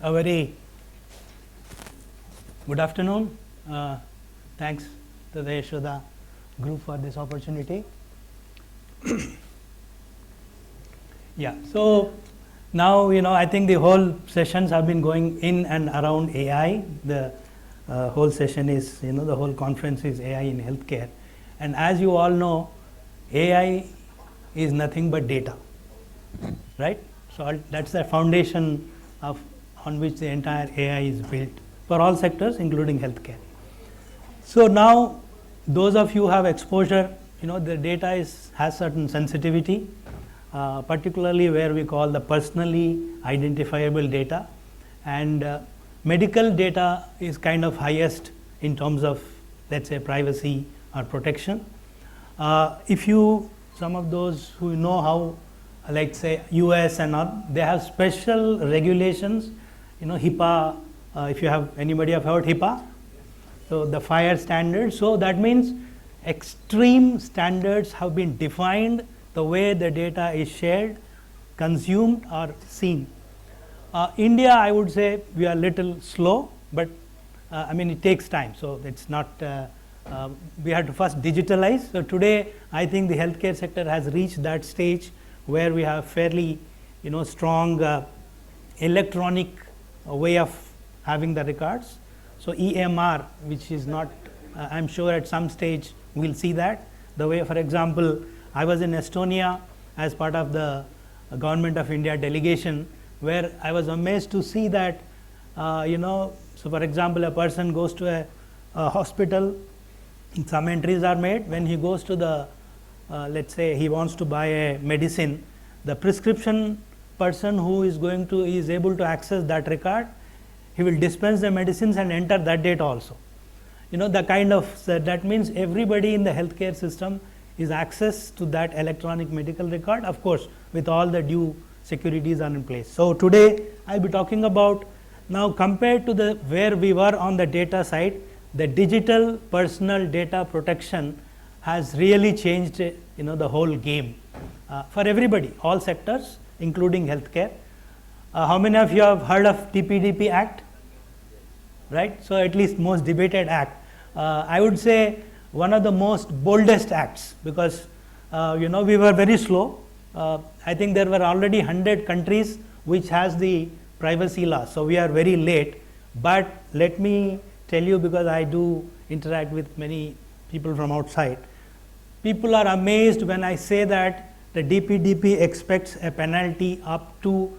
A very good afternoon. Thanks to the Yashoda group for this opportunity. Yeah, so now I think the whole sessions have been going in and around AI. The whole session is the whole conference is AI in healthcare, and as you all know, AI is nothing but data, right? So that's the foundation on which the entire AI is built for all sectors, including healthcare. So now, those of you who have exposure, the data has certain sensitivity, particularly where we call the personally identifiable data, and medical data is kind of highest in terms of, let's say, privacy or protection. Some of those who know how, like say US and all, they have special regulations, HIPAA, if you have, anybody have heard HIPAA? So the fire standards, so that means extreme standards have been defined the way the data is shared, consumed or seen. India, I would say we are little slow, but it takes time, so it's not, we have to first digitalize. So today, I think the healthcare sector has reached that stage where we have fairly, strong electronic way of having the records. So EMR, which is not, I'm sure at some stage we'll see that. The way, for example, I was in Estonia as part of the Government of India delegation, where I was amazed to see that, so for example, a person goes to a hospital, some entries are made. When he goes to the, let's say he wants to buy a medicine, the prescription person who is able to access that record, he will dispense the medicines and enter that date also. The kind of, that means everybody in the healthcare system is access to that electronic medical record, of course, with all the due securities are in place. So today, I'll be talking about, now compared to where we were on the data side, the digital personal data protection has really changed, the whole game for everybody, all sectors, including healthcare. How many of you have heard of DPDP Act? Right? So at least most debated act. I would say one of the most boldest acts, because we were very slow. I think there were already 100 countries which has the privacy law. So we are very late. But let me tell you, because I do interact with many people from outside, people are amazed when I say that the DPDP expects a penalty up to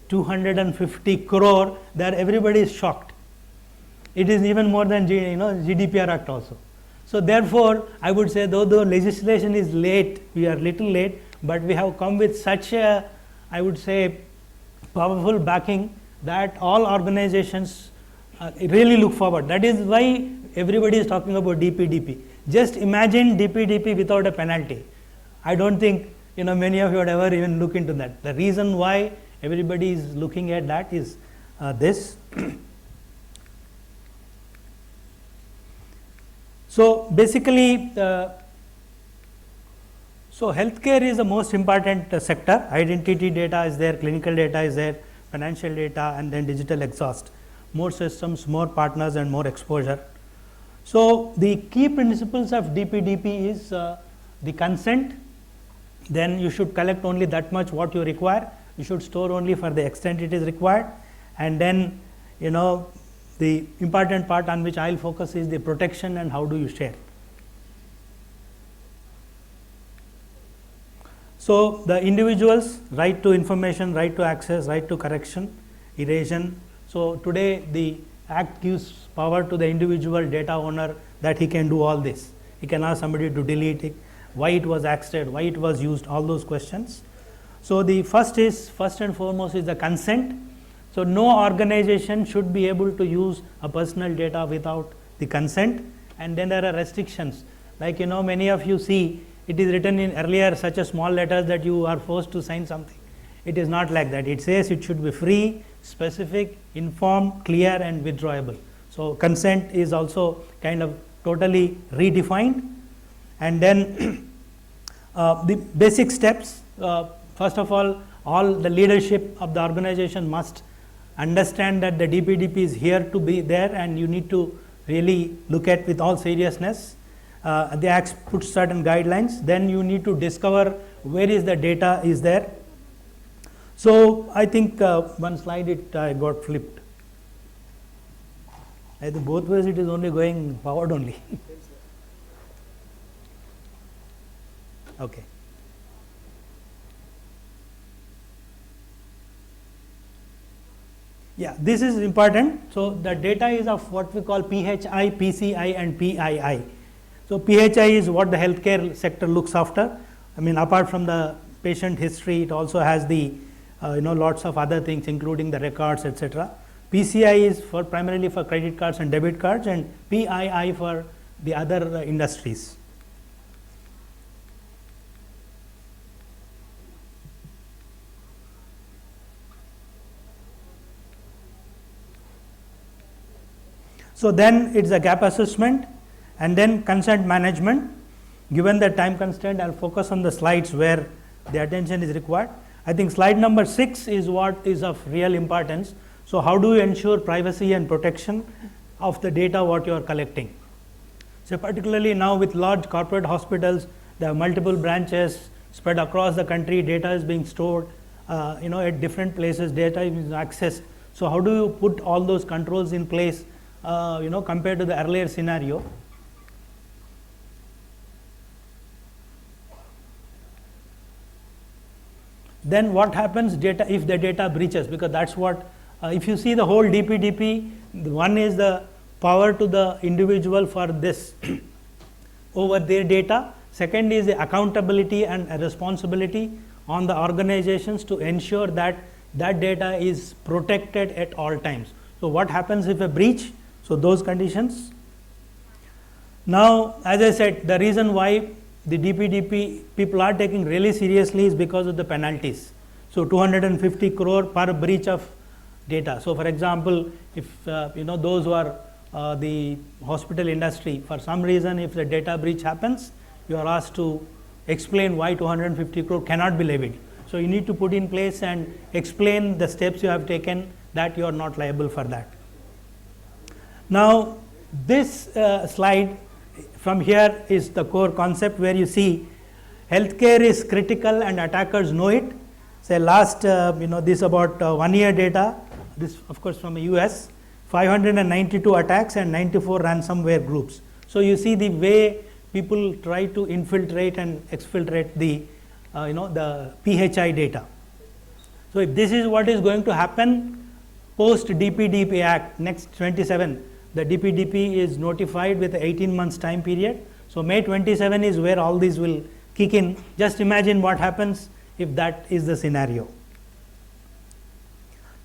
250 crore, that everybody is shocked. It is even more than GDPR Act also. So therefore, I would say though the legislation is late, we are little late, but we have come with such a, I would say, powerful backing that all organizations really look forward. That is why everybody is talking about DPDP. Just imagine DPDP without a penalty. I don't think many of you would ever even look into that. The reason why everybody is looking at that is this. So basically, so healthcare is the most important sector. Identity data is there, clinical data is there, financial data, and then digital exhaust. More systems, more partners, and more exposure. So the key principles of DPDP is the consent. Then you should collect only that much what you require. You should store only for the extent it is required. And then, the important part on which I will focus is the protection and how do you share. So the individuals, right to information, right to access, right to correction, evasion. So today the Act gives power to the individual data owner that he can do all this. He can ask somebody to delete it, why it was accessed, why it was used, all those questions. So the first and foremost is the consent. So no organization should be able to use a personal data without the consent. And then there are restrictions, like many of you see it is written in earlier such a small letters that you are forced to sign something. It is not like that. It says it should be free, specific, informed, clear, and withdrawable. So consent is also kind of totally redefined. And then the basic steps, first of all the leadership of the organization must understand that the DPDP is here to be there, and you need to really look at with all seriousness. The Act puts certain guidelines, then you need to discover where is the data is there. So I think one slide it got flipped. I think both ways it is only going forward only. Okay. Yeah, this is important. So the data is of what we call PHI, PCI and PII. So PHI is what the healthcare sector looks after. I mean, apart from the patient history, it also has the lots of other things, including the records, etc. PCI is for primarily for credit cards and debit cards, and PII for the other industries. So then it's a gap assessment and then consent management. Given the time constraint, I'll focus on the slides where the attention is required. I think slide number 6 is what is of real importance. So how do you ensure privacy and protection of the data what you are collecting? So particularly now with large corporate hospitals, there are multiple branches spread across the country, data is being stored at different places, data is accessed. So how do you put all those controls in place compared to the earlier scenario? Then what happens if the data breaches, because that's what if you see the whole DPDP, one is the power to the individual for this over their data. Second is the accountability and responsibility on the organizations to ensure that that data is protected at all times. So what happens if a breach? So those conditions. Now, as I said, the reason why the DPDP people are taking really seriously is because of the penalties. So 250 crore per breach of data. So for example, if those who are the hospital industry, for some reason if the data breach happens, you are asked to explain why 250 crore cannot be levied. So you need to put in place and explain the steps you have taken that you are not liable for that. Now this slide from here is the core concept where you see healthcare is critical and attackers know it. Say last this about 1 year data, this of course from the US, 592 attacks and 94 ransomware groups. So you see the way people try to infiltrate and exfiltrate the the PHI data. So if this is what is going to happen post DPDP Act next 27, the DPDP is notified with 18 months time period. So May 27 is where all these will kick in. Just imagine what happens if that is the scenario.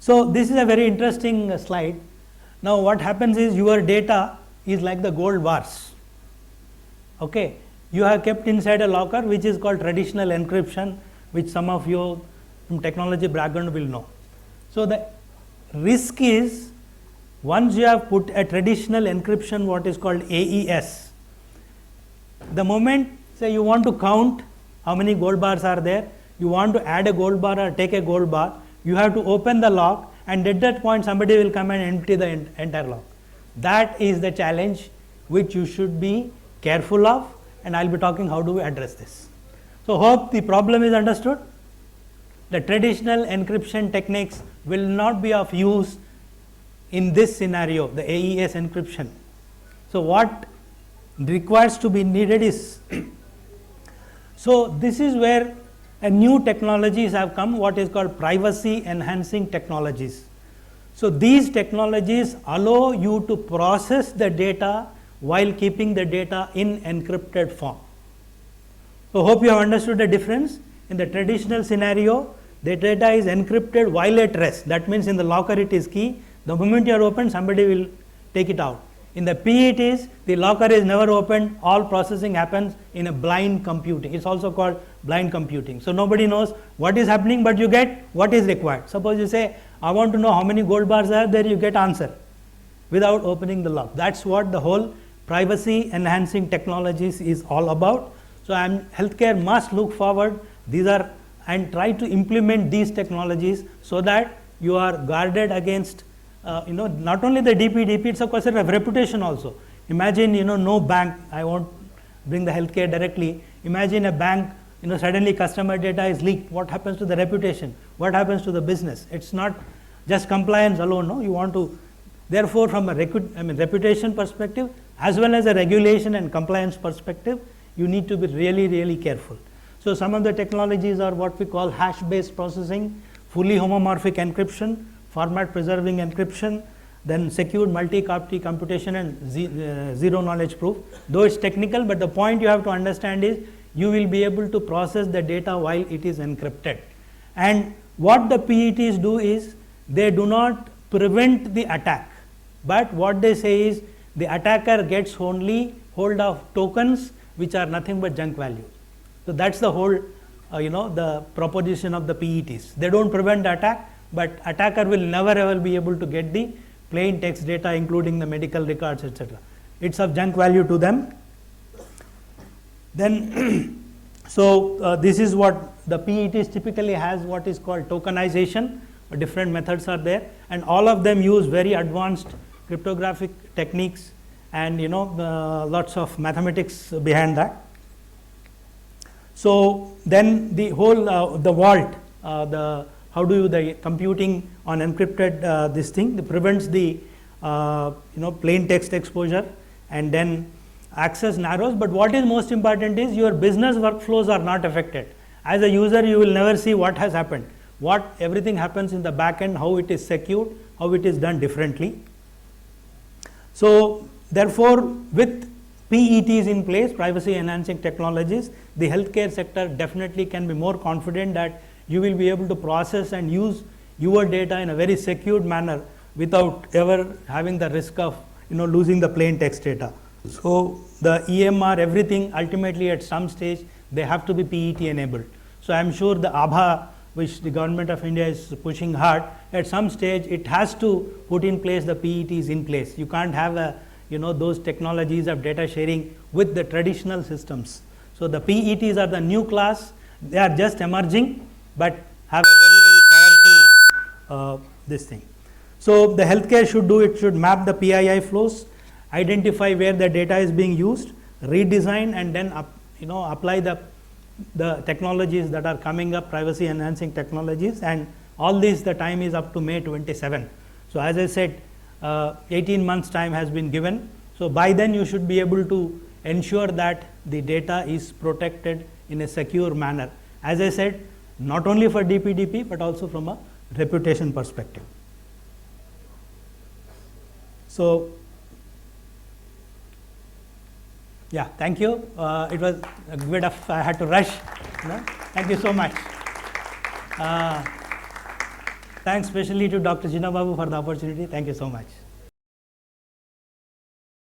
So this is a very interesting slide. Now what happens is your data is like the gold bars. Okay, you have kept inside a locker which is called traditional encryption, which some of you from technology background will know. So the risk is once you have put a traditional encryption, what is called AES, the moment say you want to count how many gold bars are there, you want to add a gold bar or take a gold bar, you have to open the lock, and at that point somebody will come and empty the entire lock. That is the challenge which you should be careful of, and I will be talking how do we address this. So hope the problem is understood. The traditional encryption techniques will not be of use in this scenario, the AES encryption. So what requires to be needed is so this is where a new technologies have come, what is called privacy enhancing technologies. So these technologies allow you to process the data while keeping the data in encrypted form. So hope you have understood the difference. In the traditional scenario, the data is encrypted while at rest. That means in the locker it is key. The moment you are open, somebody will take it out. In the PE it is, the locker is never opened, all processing happens in a blind computing. It's also called blind computing. So nobody knows what is happening, but you get what is required. Suppose you say, I want to know how many gold bars are there, you get answer without opening the lock. That's what the whole privacy enhancing technologies is all about. So healthcare must look forward, these are, and try to implement these technologies so that you are guarded against, not only the DPDP, it's a question of reputation also. Imagine, no bank, I won't bring the healthcare directly. Imagine a bank, suddenly customer data is leaked. What happens to the reputation? What happens to the business? It's not just compliance alone, no? You want to, therefore, from a reputation perspective, as well as a regulation and compliance perspective, you need to be really, really careful. So some of the technologies are what we call hash-based processing, fully homomorphic encryption, format preserving encryption, then secured multi-copy computation and zero knowledge proof. Though it's technical, but the point you have to understand is you will be able to process the data while it is encrypted. And what the PETs do is they do not prevent the attack, but what they say is the attacker gets only hold of tokens which are nothing but junk values. So that's the whole, the proposition of the PETs. They don't prevent the attack, but attacker will never ever be able to get the plain text data, including the medical records, etc. It's of junk value to them. Then, so this is what the PETs typically has, what is called tokenization. Different methods are there, and all of them use very advanced cryptographic techniques, and lots of mathematics behind that. So then the whole the vault, how do you the computing on encrypted this thing, that prevents the plain text exposure, and then access narrows. But what is most important is your business workflows are not affected. As a user, you will never see what has happened. What everything happens in the back end, how it is secured, how it is done differently. So therefore, with PETs in place, privacy enhancing technologies, the healthcare sector definitely can be more confident that you will be able to process and use your data in a very secured manner without ever having the risk of losing the plain text data. So the EMR, everything ultimately at some stage they have to be PET enabled. So I am sure the ABHA, which the government of India is pushing hard, at some stage it has to put in place the PETs in place. You can't have those technologies of data sharing with the traditional systems. So the PETs are the new class. They are just emerging, but have a very, very powerful this thing. So the healthcare should do, it should map the PII flows, identify where the data is being used, redesign, and then apply the technologies that are coming up, privacy enhancing technologies, and all this, the time is up to May 27. So as I said, 18 months time has been given. So by then you should be able to ensure that the data is protected in a secure manner. As I said, not only for DPDP, but also from a reputation perspective. So yeah, thank you. It was a bit of, I had to rush. Thank you so much. Thanks especially to Dr. Chinnababu for the opportunity. Thank you so much.